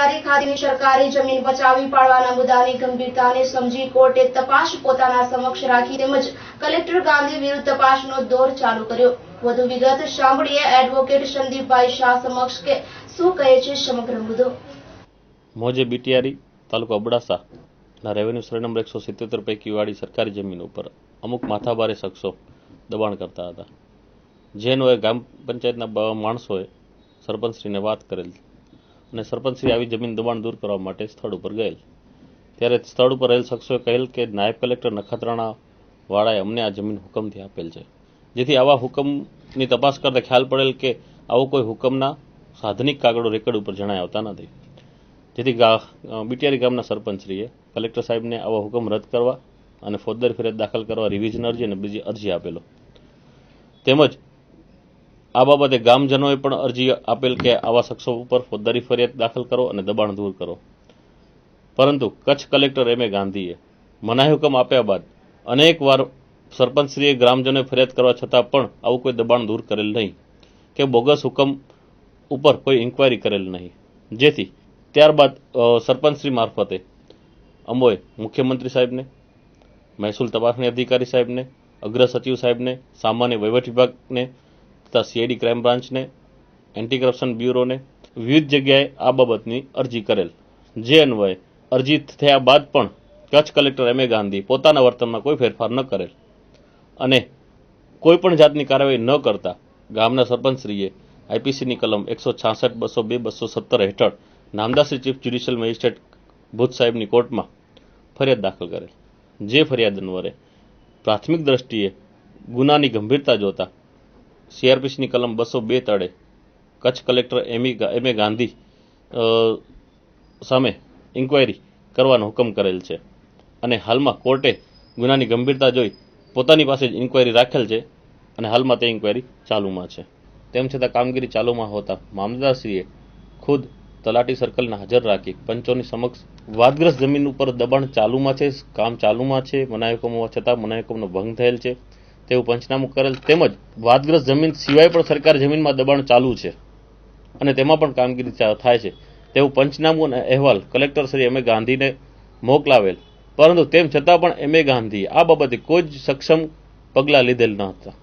બીટીઆરઈ ખાતેની સરકારી જમીન બચાવી પાડવાના મુદ્દાની ગંભીરતાને સમજી કોર્ટે તપાસ પોતાના સમક્ષ રાખી તેમજ કલેક્ટર ગાંધી વિરુદ્ધ તપાસનો દોર ચાલુ કર્યો। વધુ વિગત સાંભળીએ એડવોકેટ સંદીપભાઈ શાહ સમક્ષ કે શું કહે છે સમગ્ર મુદ્દો। મોજે બીટીઆરઈ તાલુકા અબડાસાના રેવન્યુ સર્વે નંબર 177 પૈકી વાળી સરકારી જમીન ઉપર અમુક માથાભારે શખ્સો દબાણ કરતા હતા, જેનો ગામ પંચાયતના માણસોએ સરપંચશ્રીને વાત કરેલ અને સરપંચશ્રી આવી જમીન દબાણ દૂર કરવા માટે સ્થળ ઉપર ગયેલ। ત્યારે સ્થળ ઉપર રહેલ શખ્સોએ કહેલ કે નાયબ કલેક્ટર નખત્રાણા વાળાએ અમને આ જમીન હુકમથી આપેલ છે, જેથી આવા હુકમની તપાસ કરતા ખ્યાલ પડેલ કે આવો કોઈ હુકમના સાધનિક કાગળો રેકર્ડ ઉપર જણાઈ આવતા નથી, જેથી બીટીઆરઈ ગામના સરપંચશ્રીએ કલેક્ટર સાહેબને આવા હુકમ રદ કરવા અને ફોજદારી ફરિયાદ દાખલ કરવા રિવિઝન અરજી અને બીજી અરજી આપેલો। તેમજ આ બાબતે ગામજનોએ પણ અરજી આપેલ કે આવા શખ્સો ઉપર ફોજદારી ફરિયાદ દાખલ કરો અને દબાણ દૂર કરો, પરંતુ કચ્છ કલેક્ટર એમ એ ગાંધીએ મનાઈ હુકમ આપ્યા બાદ અનેકવાર સરપંચશ્રીએ ગ્રામજનોએ ફરિયાદ કરવા છતાં પણ આવું કોઈ દબાણ દૂર કરેલ નહીં કે બોગસ હુકમ ઉપર કોઈ ઇન્કવાયરી કરેલ નહીં, જેથી ત્યારબાદ સરપંચશ્રી મારફતે અમોએ મુખ્યમંત્રી સાહેબને, મહેસૂલ તપાસણી અધિકારી સાહેબને, અગ્ર સચિવ સાહેબને, સામાન્ય વહીવટ વિભાગને તથા સીઆઈડી ક્રાઇમ બ્રાન્ચને, એન્ટી કરપ્શન બ્યુરોને વિવિધ જગ્યાએ આ બાબતની અરજી કરેલ, જે અન્વયે અરજી થયા બાદ પણ કચ્છ કલેક્ટર એમ એ ગાંધી પોતાના વર્તનમાં કોઈ ફેરફાર ન કરેલ અને કોઈ પણ જાતની કાર્યવાહી ન કરતા ગામના સરપંચશ્રીએ આઈપીસીની કલમ 166, 202, 217 હેઠળ નામદાર ચીફ જ્યુડિશિયલ મેજિસ્ટ્રેટ ભુજ સાહેબની કોર્ટમાં ફરિયાદ દાખલ કરેલ, જે ફરિયાદ અન્વયે પ્રાથમિક દ્રષ્ટિએ ગુનાની ગંભીરતા જોતા સીઆરપીસીની કલમ 202 તળે કચ્છ કલેક્ટર એમ એ ગાંધી સામે ઇન્કવાયરી કરવાનો હુકમ કરેલ છે અને હાલમાં કોર્ટે ગુનાની ગંભીરતા જોઈ પોતાની પાસે જ ઇન્કવાયરી રાખેલ છે અને હાલમાં તે ઇન્કવાયરી ચાલુમાં છે। તેમ છતાં કામગીરી ચાલુમાં હોતા મામલતદારશ્રીએ ખુદ તલાટી સર્કલને હાજર રાખી પંચોની સમક્ષ વાદગ્રસ્ત જમીન ઉપર દબાણ ચાલુમાં છે, કામ ચાલુમાં છે, મનાઈ હુકમ હોવા છતાં મનાઈ હુકમનો ભંગ થયેલ છે તેવું પંચનામું કરેલ, તેમજ વાદગ્રસ્ત જમીન સિવાય પણ સરકારી જમીનમાં દબાણ ચાલુ છે અને તેમાં પણ કામગીરી થાય છે તેવું પંચનામું અને અહેવાલ કલેક્ટર શ્રી એમ એ ગાંધીને મોકલાવેલ, પરંતુ તેમ છતાં પણ એમ એ ગાંધી આ બાબતે કોઈ જ સક્ષમ પગલાં લીધેલ ન હતા।